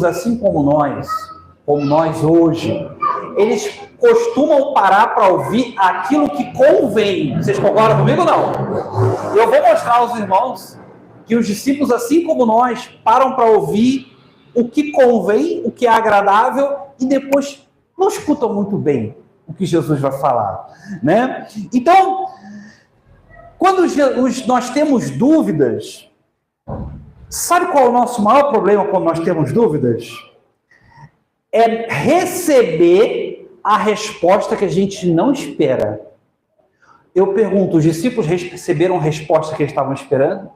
Assim como nós hoje, eles costumam parar para ouvir aquilo que convém. Vocês concordam comigo ou não? Eu vou mostrar aos irmãos que os discípulos, assim como nós, param para ouvir o que convém, o que é agradável, e depois não escutam muito bem o que Jesus vai falar, né? Então, quando nós temos dúvidas, sabe qual é o nosso maior problema quando nós temos dúvidas? É receber a resposta que a gente não espera. Eu pergunto, os discípulos receberam a resposta que eles estavam esperando?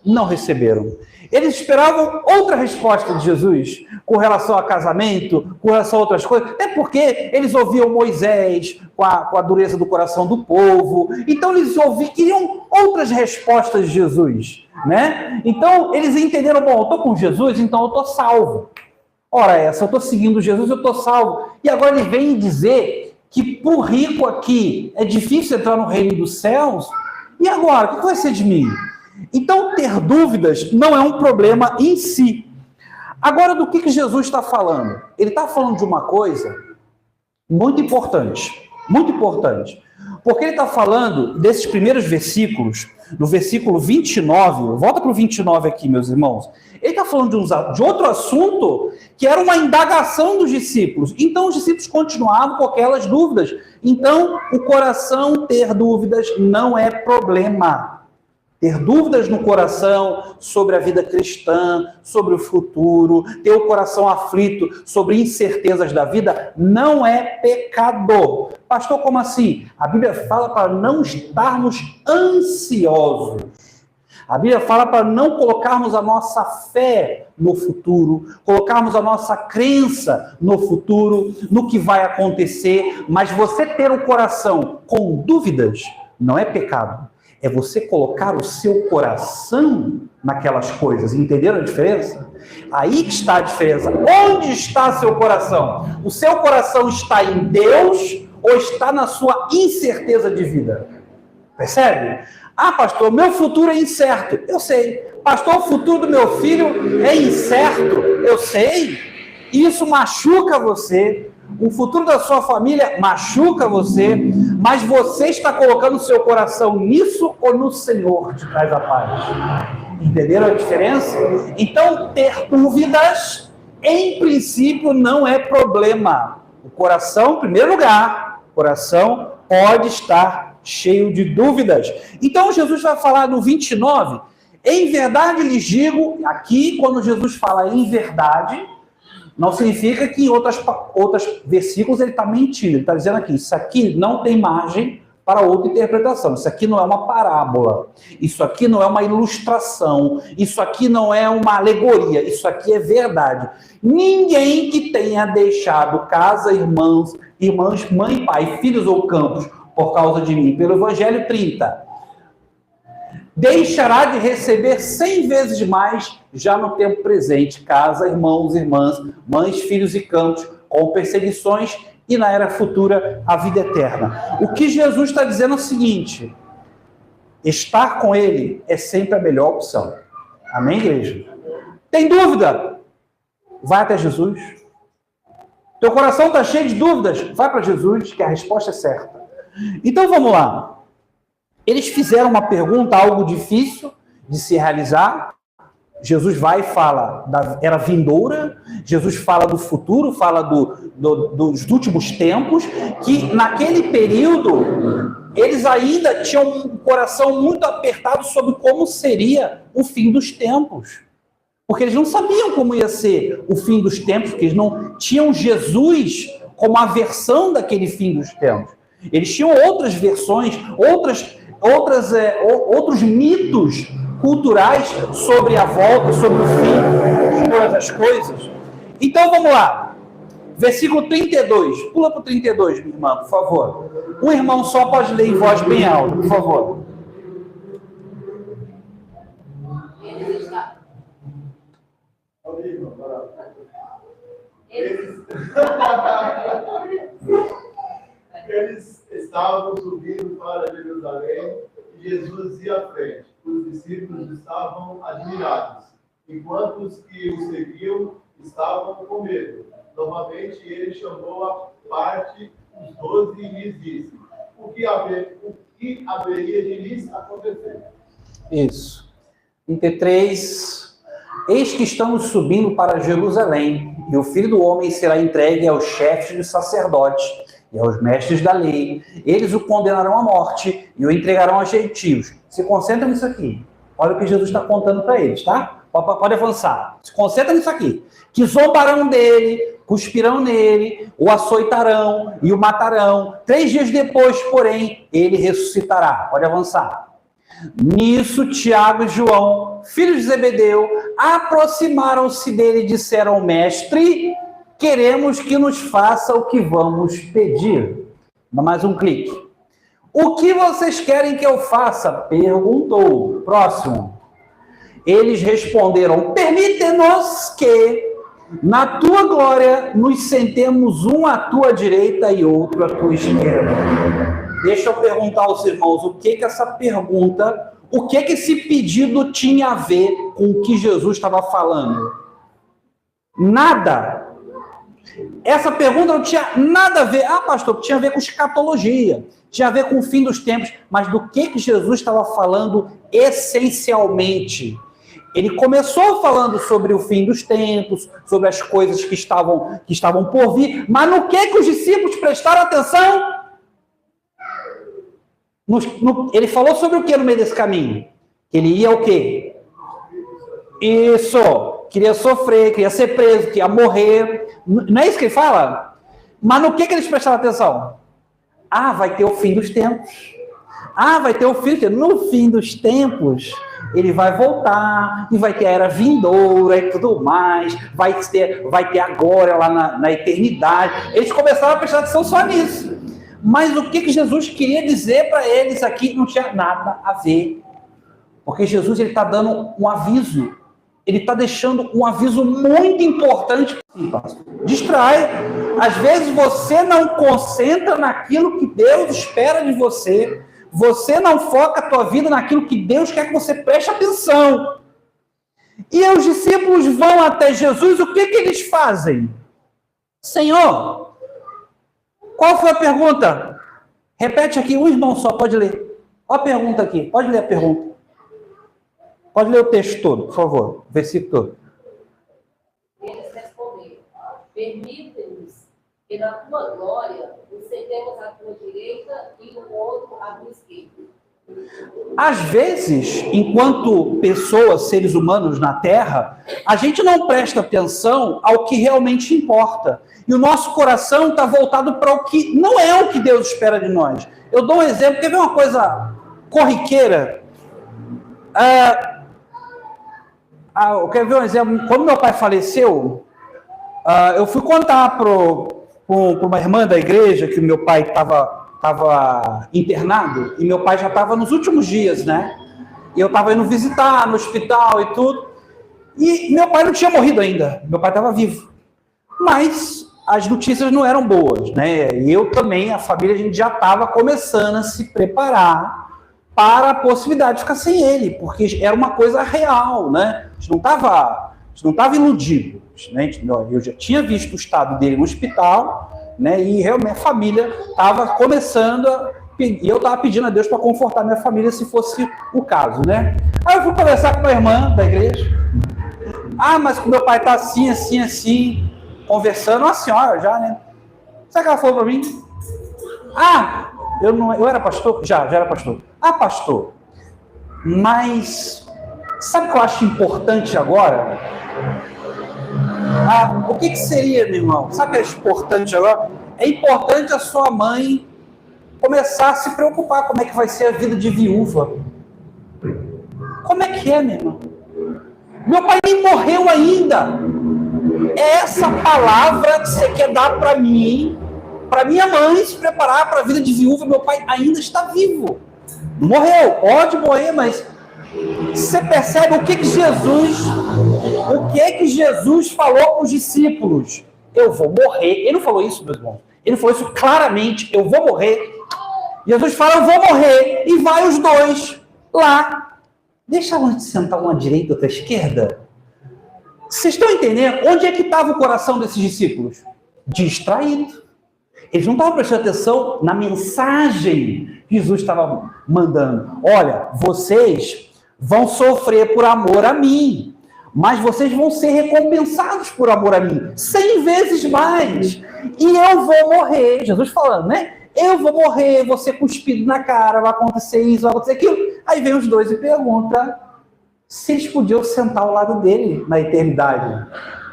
Não receberam. Eles esperavam outra resposta de Jesus com relação a casamento, com relação a outras coisas. É porque eles ouviam Moisés com a dureza do coração do povo. Então eles queriam outras respostas de Jesus, né? Então eles entenderam, bom, eu estou com Jesus, então eu estou salvo. Ora essa, eu estou seguindo Jesus, eu estou salvo. E agora ele vem dizer que para o rico aqui é difícil entrar no reino dos céus. E agora, o que vai ser de mim? Então, ter dúvidas não é um problema em si. Agora, do que Jesus está falando? Ele está falando de uma coisa muito importante, porque ele está falando desses primeiros versículos, no versículo 29, volta para o 29 aqui, meus irmãos. Ele está falando de outro assunto, que era uma indagação dos discípulos. Então, os discípulos continuavam com aquelas dúvidas. Então, o coração ter dúvidas não é problema. Ter dúvidas no coração sobre a vida cristã, sobre o futuro, ter o coração aflito sobre incertezas da vida, não é pecado. Pastor, como assim? A Bíblia fala para não estarmos ansiosos. A Bíblia fala para não colocarmos a nossa fé no futuro, colocarmos a nossa crença no futuro, no que vai acontecer, mas você ter o coração com dúvidas não é pecado. É você colocar o seu coração naquelas coisas. Entenderam a diferença? Aí que está a diferença. Onde está seu coração? O seu coração está em Deus ou está na sua incerteza de vida? Percebe? Ah, pastor, meu futuro é incerto. Eu sei. Pastor, o futuro do meu filho é incerto. Eu sei. Isso machuca você. O futuro da sua família machuca você, mas você está colocando o seu coração nisso ou no Senhor te traz a paz? Entenderam a diferença? Então, ter dúvidas, em princípio, não é problema. O coração, em primeiro lugar, o coração pode estar cheio de dúvidas. Então, Jesus vai falar no 29, em verdade lhes digo, aqui, quando Jesus fala em verdade, não significa que em outros versículos ele está mentindo. Ele está dizendo aqui, isso aqui não tem margem para outra interpretação. Isso aqui não é uma parábola. Isso aqui não é uma ilustração. Isso aqui não é uma alegoria. Isso aqui é verdade. Ninguém que tenha deixado casa, irmãs, mãe, pai, filhos ou campos por causa de mim, pelo Evangelho 30, deixará de receber 100 vezes mais já no tempo presente, casa, irmãos, irmãs, mães, filhos e campos, com perseguições, e na era futura a vida eterna. O que Jesus está dizendo é o seguinte: estar com ele é sempre a melhor opção. Amém, igreja? Tem dúvida? Vai até Jesus. Teu coração está cheio de dúvidas? Vai para Jesus, que a resposta é certa. Então vamos lá. Eles fizeram uma pergunta, algo difícil de se realizar. Jesus vai e fala da era vindoura, Jesus fala do futuro, fala dos últimos tempos, que naquele período eles ainda tinham um coração muito apertado sobre como seria o fim dos tempos. Porque eles não sabiam como ia ser o fim dos tempos, porque eles não tinham Jesus como a versão daquele fim dos tempos. Eles tinham outras versões, outros mitos culturais sobre a volta, sobre o fim de todas as coisas. Então vamos lá. Versículo 32. Pula para o 32, minha irmã, por favor. Um irmão só pode ler em voz bem alta, por favor. estavam subindo para Jerusalém e Jesus ia à frente. Os discípulos estavam admirados, enquanto os que o seguiam estavam com medo. Novamente ele chamou à parte os 12 e lhes disse: o que haveria de lhes acontecer? Isso. 33. Eis que estamos subindo para Jerusalém, e o Filho do Homem será entregue aos chefes dos sacerdotes e aos mestres da lei. Eles o condenarão à morte e o entregarão aos gentios. Se concentra nisso aqui. Olha o que Jesus está contando para eles, tá? Pode avançar. Se concentra nisso aqui. Que zombarão dele, cuspirão nele, o açoitarão e o matarão. 3 dias depois, porém, ele ressuscitará. Pode avançar. Nisso, Tiago e João, filhos de Zebedeu, aproximaram-se dele e disseram: Mestre, queremos que nos faça o que vamos pedir. Dá mais um clique. O que vocês querem que eu faça? Perguntou. Próximo. Eles responderam: permite-nos que, na tua glória, nos sentemos um à tua direita e outro à tua esquerda. Deixa eu perguntar aos irmãos, o que essa pergunta, o que esse pedido tinha a ver com o que Jesus estava falando? Nada. Essa pergunta não tinha nada a ver. Ah, pastor, tinha a ver com escatologia, tinha a ver com o fim dos tempos, mas do que Jesus estava falando essencialmente? Ele começou falando sobre o fim dos tempos, sobre as coisas que estavam por vir, mas no que os discípulos prestaram atenção? Ele falou sobre o que no meio desse caminho? Ele ia o quê? Isso, queria sofrer, queria ser preso, queria morrer. Não é isso que ele fala? Mas no que eles prestaram atenção? Ah, vai ter o fim dos tempos. Ah, vai ter o fim dos tempos. No fim dos tempos, ele vai voltar, e vai ter a era vindoura e tudo mais, vai ter agora lá na eternidade. Eles começaram a prestar atenção só nisso. Mas o que Jesus queria dizer para eles aqui não tinha nada a ver. Porque Jesus está dando um aviso. Ele está deixando um aviso muito importante. Distrai. Às vezes você não concentra naquilo que Deus espera de você. Você não foca a tua vida naquilo que Deus quer que você preste atenção. E os discípulos vão até Jesus, o que eles fazem? Senhor, qual foi a pergunta? Repete aqui, um irmão só pode ler. Olha a pergunta aqui, pode ler a pergunta. Pode ler o texto todo, por favor, o versículo todo. Eles responderam: permite-nos que na tua glória nos sentemos à tua direita e o outro à tua esquerda. Às vezes, enquanto pessoas, seres humanos na Terra, a gente não presta atenção ao que realmente importa. E o nosso coração está voltado para o que não é o que Deus espera de nós. Eu dou um exemplo, quer ver uma coisa corriqueira? Eu quero ver um exemplo. Quando meu pai faleceu, eu fui contar para uma irmã da igreja que meu pai estava internado, e meu pai já estava nos últimos dias, né? E eu estava indo visitar no hospital e tudo. E meu pai não tinha morrido ainda, meu pai estava vivo. Mas as notícias não eram boas, né? E eu também, a família, a gente já estava começando a se preparar para a possibilidade de ficar sem ele, porque era uma coisa real, né? A gente não estava iludido, né? Eu já tinha visto o estado dele no hospital, né? E realmente a família estava começando e eu estava pedindo a Deus para confortar minha família se fosse o caso, né? Aí eu fui conversar com uma irmã da igreja. Ah, mas meu pai está assim, assim, assim, conversando, uma senhora já, né? Sabe o que ela falou para mim? Ah, eu era pastor? Já era pastor. Ah, pastor, mas sabe o que eu acho importante agora? O que seria, meu irmão? Sabe o que é importante agora? É importante a sua mãe começar a se preocupar como é que vai ser a vida de viúva. Como é que é, meu irmão? Meu pai nem morreu ainda. É essa palavra que você quer dar para mim, para minha mãe se preparar para a vida de viúva. Meu pai ainda está vivo. Morreu, pode morrer, mas você percebe o que Jesus falou para os discípulos? Eu vou morrer. Ele não falou isso, meus irmãos. Ele falou isso claramente. Eu vou morrer. Jesus fala, eu vou morrer, e vai os dois lá. Deixa um sentar uma à direita, outra à esquerda. Vocês estão entendendo? Onde é que estava o coração desses discípulos? Distraído. Eles não estavam prestando atenção na mensagem que Jesus estava mandando. Olha, vocês vão sofrer por amor a mim, mas vocês vão ser recompensados por amor a mim, 100 vezes mais. E eu vou morrer. Jesus falando, né? Eu vou morrer, vou ser cuspido na cara, vai acontecer isso, vai acontecer aquilo. Aí vem os dois e pergunta se eles podiam sentar ao lado dele na eternidade.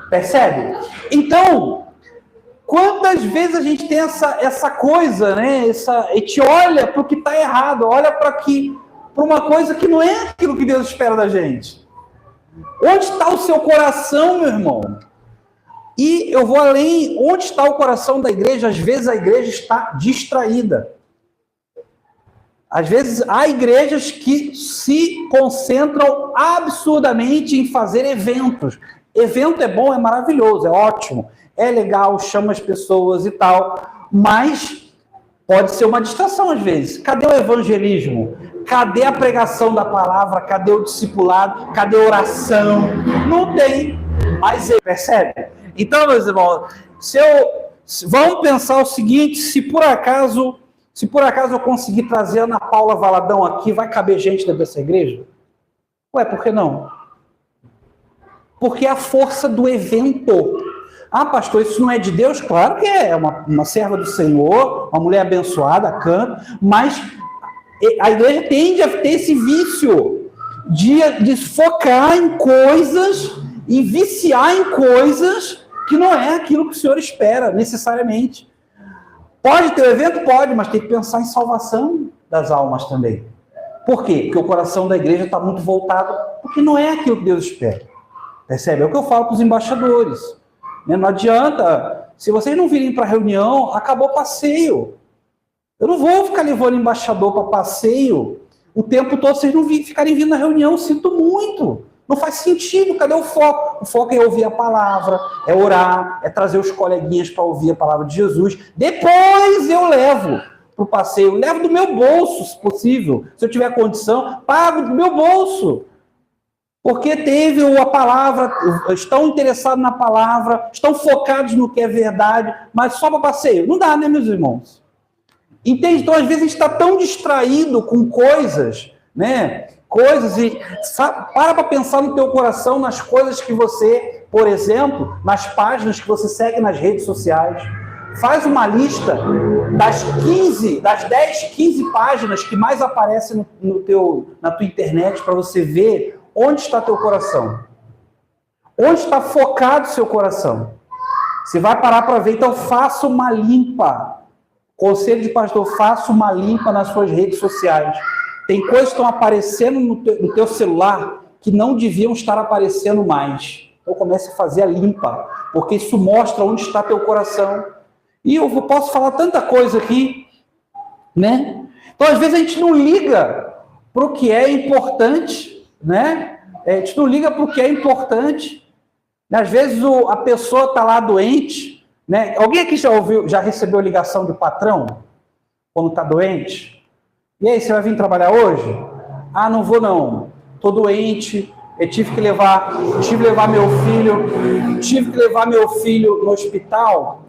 Percebe? Então, quantas vezes a gente tem essa coisa, né? A gente olha para o que está errado, olha para uma coisa que não é aquilo que Deus espera da gente. Onde está o seu coração, meu irmão? E eu vou além, onde está o coração da igreja? Às vezes a igreja está distraída. Às vezes há igrejas que se concentram absurdamente em fazer eventos. Evento é bom, é maravilhoso, é ótimo, é legal, chama as pessoas e tal, mas pode ser uma distração às vezes. Cadê o evangelismo? Cadê a pregação da palavra? Cadê o discipulado? Cadê a oração? Não tem. Mas ele percebe? Então, meus irmãos, vamos pensar o seguinte, se por acaso eu conseguir trazer a Ana Paula Valadão aqui, vai caber gente dentro dessa igreja? Ué, por que não? Porque é a força do evento. Ah, pastor, isso não é de Deus? Claro que é uma serva do Senhor, uma mulher abençoada, canta, mas a igreja tende a ter esse vício de focar em coisas e viciar em coisas que não é aquilo que o Senhor espera, necessariamente. Pode ter o evento? Pode, mas tem que pensar em salvação das almas também. Por quê? Porque o coração da igreja está muito voltado, porque não é aquilo que Deus espera. Percebe? É o que eu falo para os embaixadores. Não adianta, se vocês não virem para a reunião, acabou o passeio. Eu não vou ficar levando embaixador para passeio o tempo todo, vocês não ficarem vindo na reunião, sinto muito. Não faz sentido, cadê o foco? O foco é ouvir a palavra, é orar, é trazer os coleguinhas para ouvir a palavra de Jesus. Depois eu levo para o passeio, levo do meu bolso, se possível. Se eu tiver condição, pago do meu bolso. Porque teve a palavra, estão interessados na palavra, estão focados no que é verdade, mas só para passeio. Não dá, né, meus irmãos? Entende? Então, às vezes, a gente está tão distraído com coisas, né? Coisas e para pensar no teu coração nas coisas que você, por exemplo, nas páginas que você segue nas redes sociais. Faz uma lista das 10, 15 páginas que mais aparecem na tua internet para você ver onde está teu coração. Onde está focado o seu coração. Você vai parar para ver, então faça uma limpa. Conselho de pastor, faça uma limpa nas suas redes sociais. Tem coisas que estão aparecendo no teu celular que não deviam estar aparecendo mais. Então comece a fazer a limpa, porque isso mostra onde está teu coração. E eu posso falar tanta coisa aqui, né? Então às vezes a gente não liga para o que é importante, né? A gente não liga para o que é importante. Às vezes a pessoa está lá doente, né? Alguém aqui já recebeu ligação do patrão quando está doente? E aí, você vai vir trabalhar hoje? Ah, não vou não. Estou doente, eu tive que levar meu filho no hospital.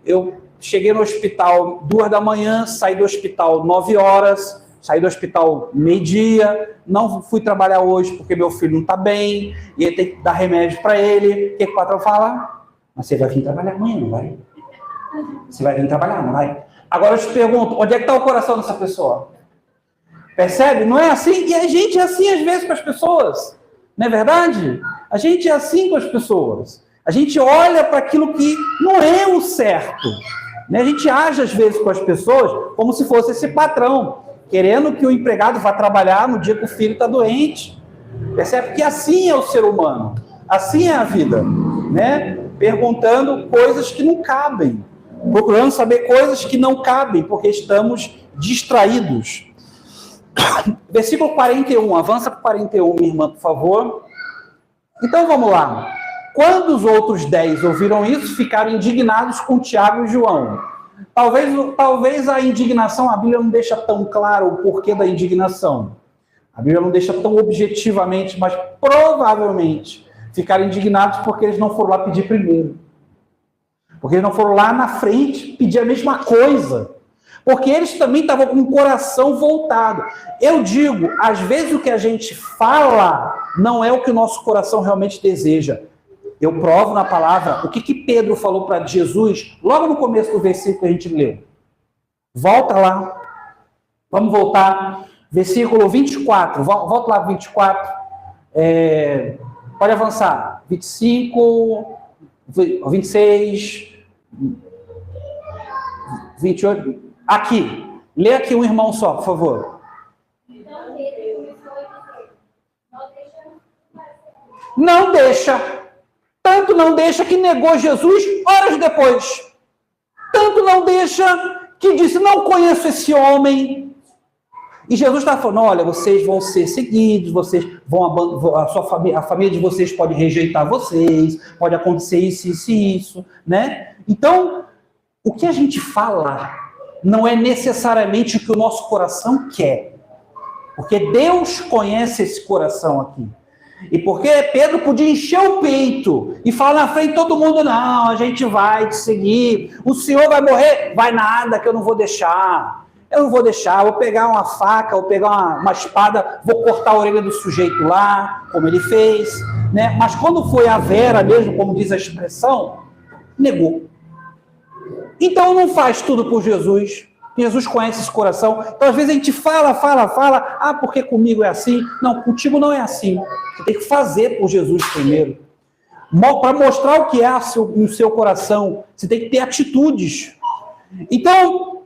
Eu cheguei no hospital 2 da manhã, saí do hospital 9 horas, saí do hospital meio-dia, não fui trabalhar hoje porque meu filho não está bem, e eu tenho que dar remédio para ele. O que o patrão fala? Mas você vai vir trabalhar amanhã, não vai? Você vai vir trabalhar, não vai? Agora eu te pergunto, onde é que está o coração dessa pessoa? Percebe? Não é assim? E a gente é assim às vezes com as pessoas. Não é verdade? A gente é assim com as pessoas. A gente olha para aquilo que não é o certo. Né? A gente age às vezes com as pessoas como se fosse esse patrão, querendo que o empregado vá trabalhar no dia que o filho está doente. Percebe? Que assim é o ser humano. Assim é a vida. Né? Perguntando coisas que não cabem. Procurando saber coisas que não cabem, porque estamos distraídos. Versículo 41, avança para 41, minha irmã, por favor. Então vamos lá. Quando os outros 10 ouviram isso, ficaram indignados com Tiago e João. Talvez a indignação, a Bíblia não deixa tão claro o porquê da indignação. A Bíblia não deixa tão objetivamente, mas provavelmente ficaram indignados porque eles não foram lá pedir primeiro. Porque eles não foram lá na frente pedir a mesma coisa. Porque eles também estavam com o coração voltado. Eu digo, às vezes o que a gente fala não é o que o nosso coração realmente deseja. Eu provo na palavra o que Pedro falou para Jesus logo no começo do versículo que a gente leu. Volta lá. Vamos voltar. Versículo 24. Volta lá, 24. Pode avançar. 25, 26, 28. Aqui. Lê aqui um irmão só, por favor. Não deixa. Tanto não deixa que negou Jesus horas depois. Tanto não deixa que disse, não conheço esse homem. E Jesus está falando, olha, vocês vão ser seguidos, vocês vão abandonar, a família de vocês pode rejeitar vocês, pode acontecer isso, né? Então, o que a gente fala não é necessariamente o que o nosso coração quer. Porque Deus conhece esse coração aqui. E porque Pedro podia encher o peito e falar na frente de todo mundo, não, a gente vai te seguir, o senhor vai morrer, vai nada que eu não vou deixar. Eu não vou deixar, vou pegar uma faca, vou pegar uma espada, vou cortar a orelha do sujeito lá, como ele fez, né? Mas quando foi a Vera mesmo, como diz a expressão, negou. Então não faz tudo por Jesus. Jesus conhece esse coração. Então às vezes a gente fala, porque comigo é assim. Não, contigo não é assim. Você tem que fazer por Jesus primeiro. Para mostrar o que é no seu coração, você tem que ter atitudes. Então,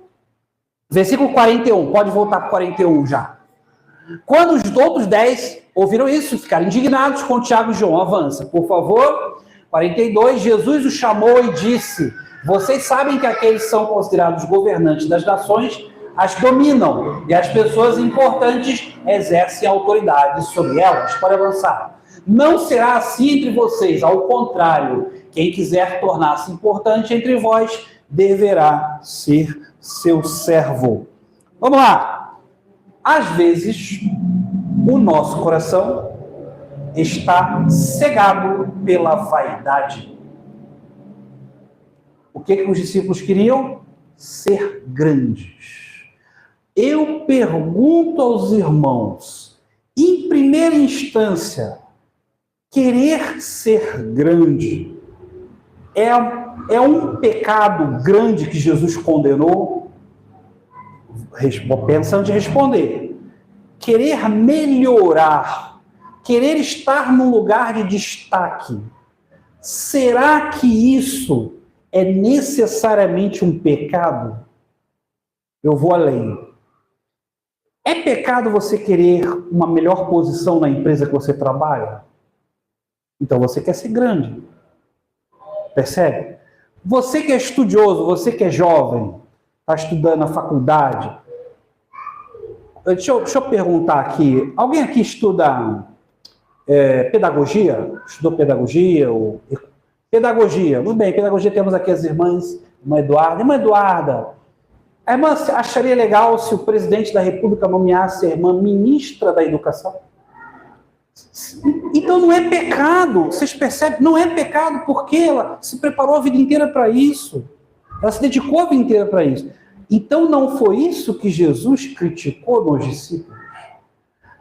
versículo 41, pode voltar para 41 já. Quando os outros 10 ouviram isso, ficaram indignados com Tiago e João. Avança, por favor. 42, Jesus os chamou e disse, vocês sabem que aqueles que são considerados governantes das nações as dominam, e as pessoas importantes exercem autoridade sobre elas. Pode avançar. Não será assim entre vocês, ao contrário, quem quiser tornar-se importante entre vós, deverá ser seu servo. Vamos lá. Às vezes, o nosso coração está cegado pela vaidade. O que os discípulos queriam? Ser grandes. Eu pergunto aos irmãos, em primeira instância, querer ser grande é um pecado grande que Jesus condenou? Pensando em responder. Querer melhorar, querer estar num lugar de destaque, será que isso é necessariamente um pecado? Eu vou além. É pecado você querer uma melhor posição na empresa que você trabalha? Então você quer ser grande. Percebe? Você que é estudioso, você que é jovem, está estudando na faculdade. Deixa eu perguntar aqui. Alguém aqui estuda pedagogia? Estudou pedagogia? Pedagogia. Muito bem, pedagogia temos aqui as irmãs, irmã Eduarda. Irmã Eduarda, a irmã acharia legal se o presidente da República nomeasse a irmã ministra da Educação? Então não é pecado, vocês percebem? Não é pecado porque ela se preparou a vida inteira para isso. Ela se dedicou a vida inteira para isso. Então não foi isso que Jesus criticou nos discípulos.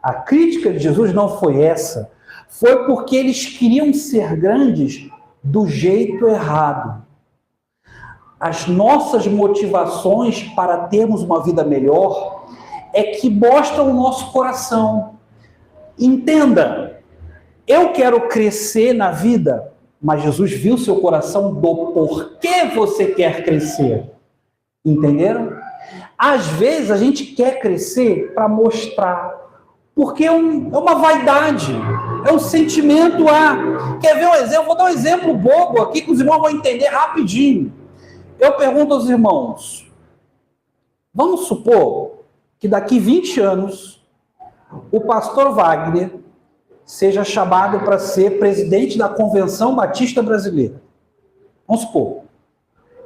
A crítica de Jesus não foi essa. Foi porque eles queriam ser grandes do jeito errado. As nossas motivações para termos uma vida melhor é que mostram o nosso coração. Entenda, eu quero crescer na vida, mas Jesus viu seu coração do porquê você quer crescer. Entenderam? Às vezes a gente quer crescer para mostrar, porque é uma vaidade, é um sentimento. Quer ver um exemplo? Vou dar um exemplo bobo aqui que os irmãos vão entender rapidinho. Eu pergunto aos irmãos, vamos supor que daqui 20 anos o pastor Wagner seja chamado para ser presidente da Convenção Batista Brasileira. Vamos supor.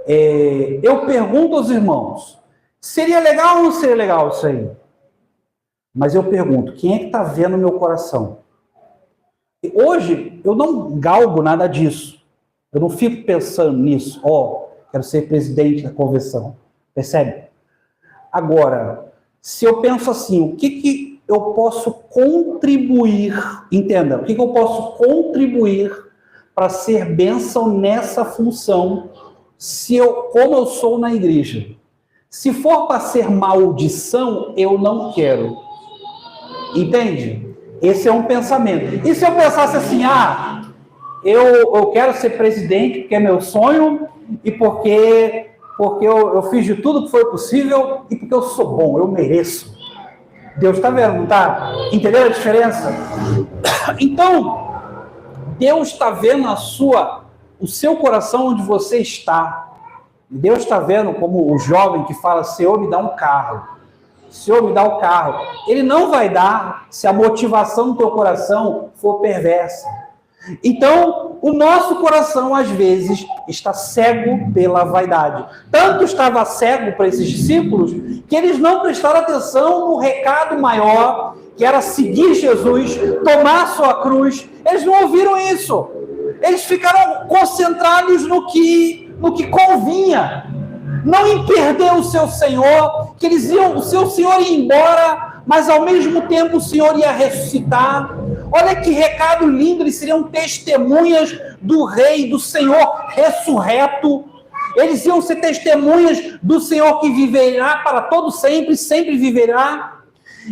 Eu pergunto aos irmãos, seria legal ou não seria legal isso aí? Mas eu pergunto, quem é que está vendo o meu coração? E hoje, eu não galgo nada disso. Eu não fico pensando nisso. Quero ser presidente da convenção. Percebe? Agora, se eu penso assim, o que eu posso contribuir? Entenda, o que eu posso contribuir para ser bênção nessa função, como eu sou na igreja? Se for para ser maldição, eu não quero. Entende? Esse é um pensamento. E se eu pensasse assim, eu quero ser presidente porque é meu sonho e porque eu fiz de tudo que foi possível e porque eu sou bom, eu mereço. Deus está vendo, não está? Entendeu a diferença? Então, Deus está vendo o seu coração onde você está. Deus está vendo como o jovem que fala, Senhor, me dá um carro. Senhor, me dá o carro. Ele não vai dar se a motivação do teu coração for perversa. Então, o nosso coração, às vezes, está cego pela vaidade. Tanto estava cego para esses discípulos, que eles não prestaram atenção no recado maior, que era seguir Jesus, tomar sua cruz. Eles não ouviram isso. Eles ficaram concentrados no que convinha. Não em perder o seu Senhor, que o seu Senhor ia embora, mas ao mesmo tempo o Senhor ia ressuscitar. Olha que recado lindo, eles seriam testemunhas do Rei, do Senhor ressurreto. Eles iam ser testemunhas do Senhor que viverá para todo sempre, sempre viverá.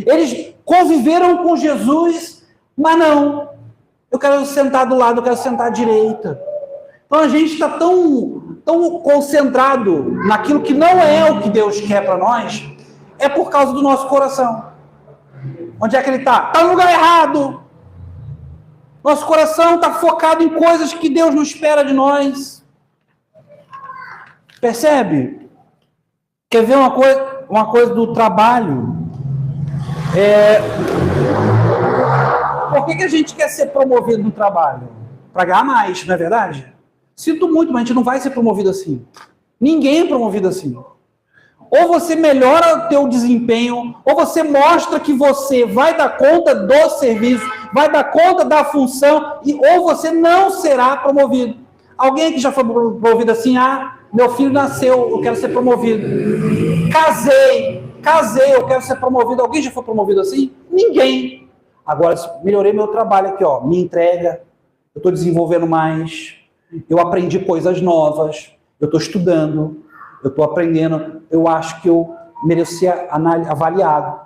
Eles conviveram com Jesus, mas não. Eu quero sentar do lado, eu quero sentar à direita. Então a gente está tão concentrado naquilo que não é o que Deus quer para nós, é por causa do nosso coração. Onde é que ele está? Está no lugar errado. Nosso coração está focado em coisas que Deus não espera de nós. Percebe? Quer ver uma coisa do trabalho? Por que a gente quer ser promovido no trabalho? Para ganhar mais, não é verdade? Sinto muito, mas a gente não vai ser promovido assim. Ninguém é promovido assim. Ou você melhora o teu desempenho, ou você mostra que você vai dar conta do serviço, vai dar conta da função, ou você não será promovido. Alguém que já foi promovido assim, meu filho nasceu, eu quero ser promovido. Casei, eu quero ser promovido. Alguém já foi promovido assim? Ninguém. Agora, melhorei meu trabalho aqui, minha entrega, eu estou desenvolvendo mais, eu aprendi coisas novas, eu estou estudando, eu estou aprendendo, eu acho que eu merecia avaliado,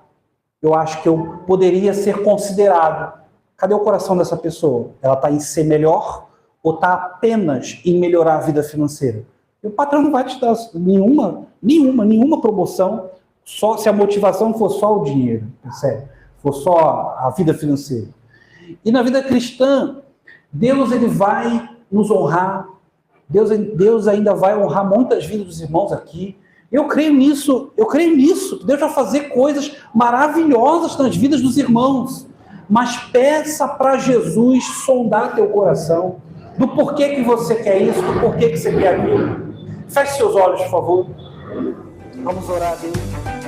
eu acho que eu poderia ser considerado. Cadê o coração dessa pessoa? Ela está em ser melhor ou está apenas em melhorar a vida financeira? E o patrão não vai te dar nenhuma promoção, só se a motivação for só o dinheiro, percebe? For só a vida financeira. E na vida cristã, Deus ele vai nos honrar. Deus ainda vai honrar muitas vidas dos irmãos aqui. Eu creio nisso. Deus vai fazer coisas maravilhosas nas vidas dos irmãos. Mas peça para Jesus sondar teu coração. Do porquê que você quer isso, do porquê que você quer aquilo. Feche seus olhos, por favor. Vamos orar a Deus.